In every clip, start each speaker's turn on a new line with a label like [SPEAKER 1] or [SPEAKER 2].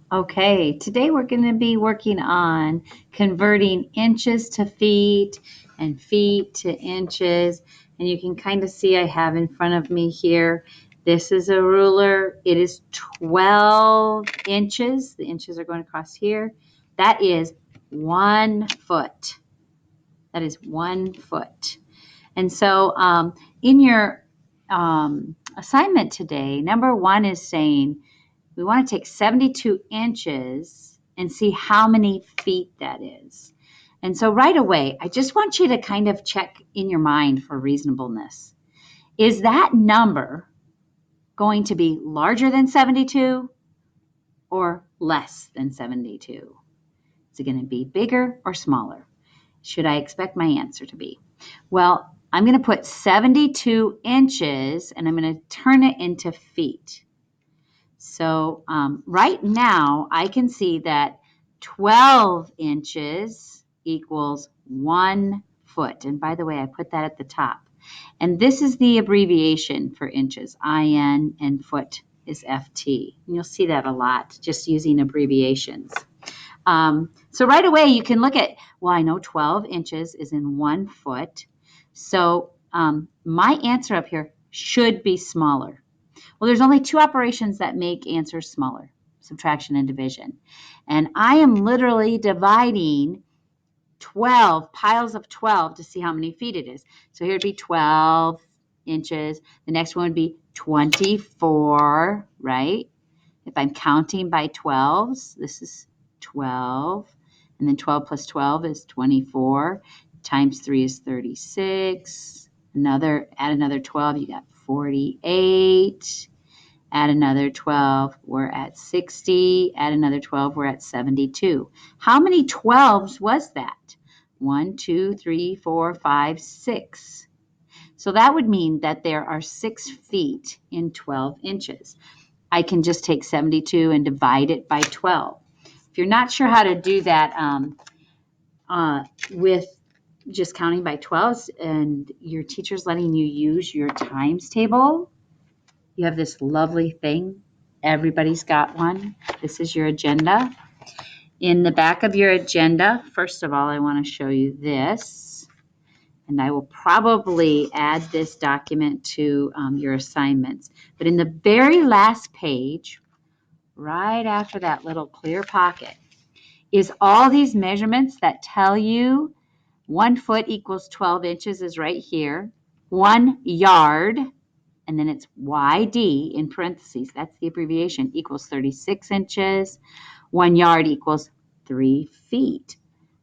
[SPEAKER 1] Okay, today we're going to be working on converting inches to feet and feet to inches. And you can kind of see I have in front of me here, this is a ruler. It is 12 inches. The inches are going across here. That is 1 foot. That is 1 foot. And so in your assignment today, number 1 is saying, we want to take 72 inches and see how many feet that is. And so right away, I just want you to kind of check in your mind for reasonableness. Is that number going to be larger than 72 or less than 72? Is it going to be bigger or smaller? Should I expect my answer to be? Well, I'm going to put 72 inches and I'm going to turn it into feet. So right now I can see that 12 inches equals 1 foot. And by the way, I put that at the top. And this is the abbreviation for inches, IN, and foot is FT. And you'll see that a lot just using abbreviations. So right away you can look at, well, I know 12 inches is in 1 foot. So my answer up here should be smaller. Well, there's only 2 operations that make answers smaller, subtraction and division. And I am literally dividing 12 piles of 12 to see how many feet it is. So here would be 12 inches. The next one would be 24, right? If I'm counting by 12s, this is 12. And then 12 plus 12 is 24. Times 3 is 36. Add another 12, you got 48. Add another 12, we're at 60. Add another 12, we're at 72. How many 12s was that? 1, 2, 3, 4, 5, 6. So that would mean that there are 6 feet in 12 inches. I can just take 72 and divide it by 12. If you're not sure how to do that with just counting by 12s and your teacher's letting you use your times table, you have this lovely thing. Everybody's got one. This is your agenda. In the back of your agenda, first of all, I want to show you this. And I will probably add this document to your assignments. But in the very last page, right after that little clear pocket, is all these measurements that tell you 1 foot equals 12 inches is right here. 1 yard, and then it's YD in parentheses, that's the abbreviation, equals 36 inches. 1 yard equals 3 feet.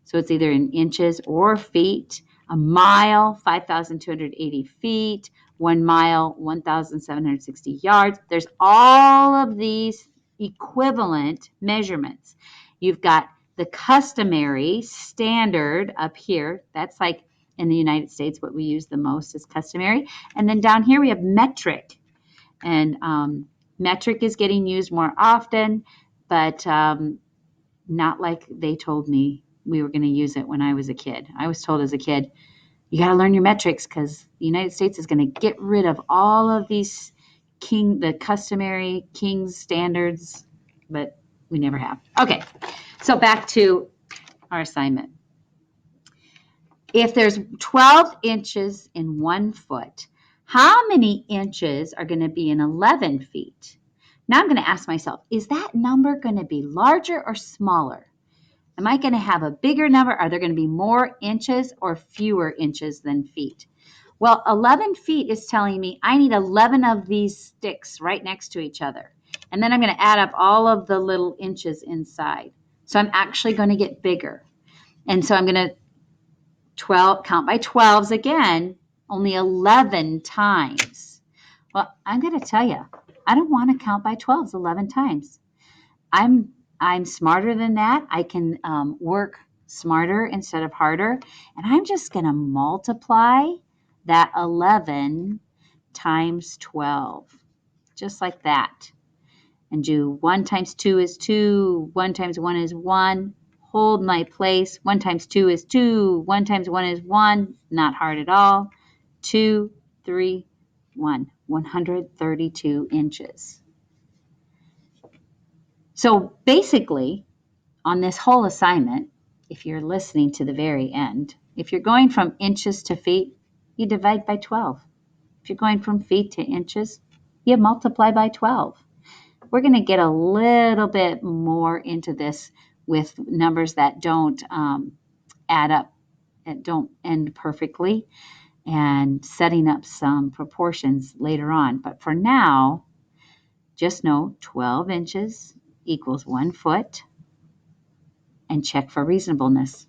[SPEAKER 1] So it's either in inches or feet. A mile, 5,280 feet. 1 mile, 1,760 yards. There's all of these equivalent measurements. You've got the customary standard up here. That's like in the United States, what we use the most is customary. And then down here we have metric. And metric is getting used more often, but not like they told me we were going to use it when I was a kid. I was told as a kid, you got to learn your metrics because the United States is going to get rid of all of these the customary king's standards, but we never have. Okay, so back to our assignment. If there's 12 inches in 1 foot, how many inches are going to be in 11 feet? Now I'm going to ask myself, is that number going to be larger or smaller? Am I going to have a bigger number? Are there going to be more inches or fewer inches than feet? Well, 11 feet is telling me I need 11 of these sticks right next to each other. And then I'm going to add up all of the little inches inside. So I'm actually going to get bigger. And so I'm going to count by 12s again, only 11 times. Well, I'm going to tell you, I don't want to count by 12s 11 times. I'm smarter than that. I can work smarter instead of harder. And I'm just going to multiply that 11 times 12, just like that. And do 1 times 2 is 2, 1 times 1 is 1. Hold my place. 1 times 2 is 2, 1 times 1 is 1. Not hard at all. 2, 3, 1. 132 inches. So basically, on this whole assignment, if you're listening to the very end, if you're going from inches to feet, you divide by 12. If you're going from feet to inches, you multiply by 12. We're going to get a little bit more into this with numbers that don't add up and don't end perfectly, and setting up some proportions later on. But for now, just know 12 inches equals 1 foot, and check for reasonableness.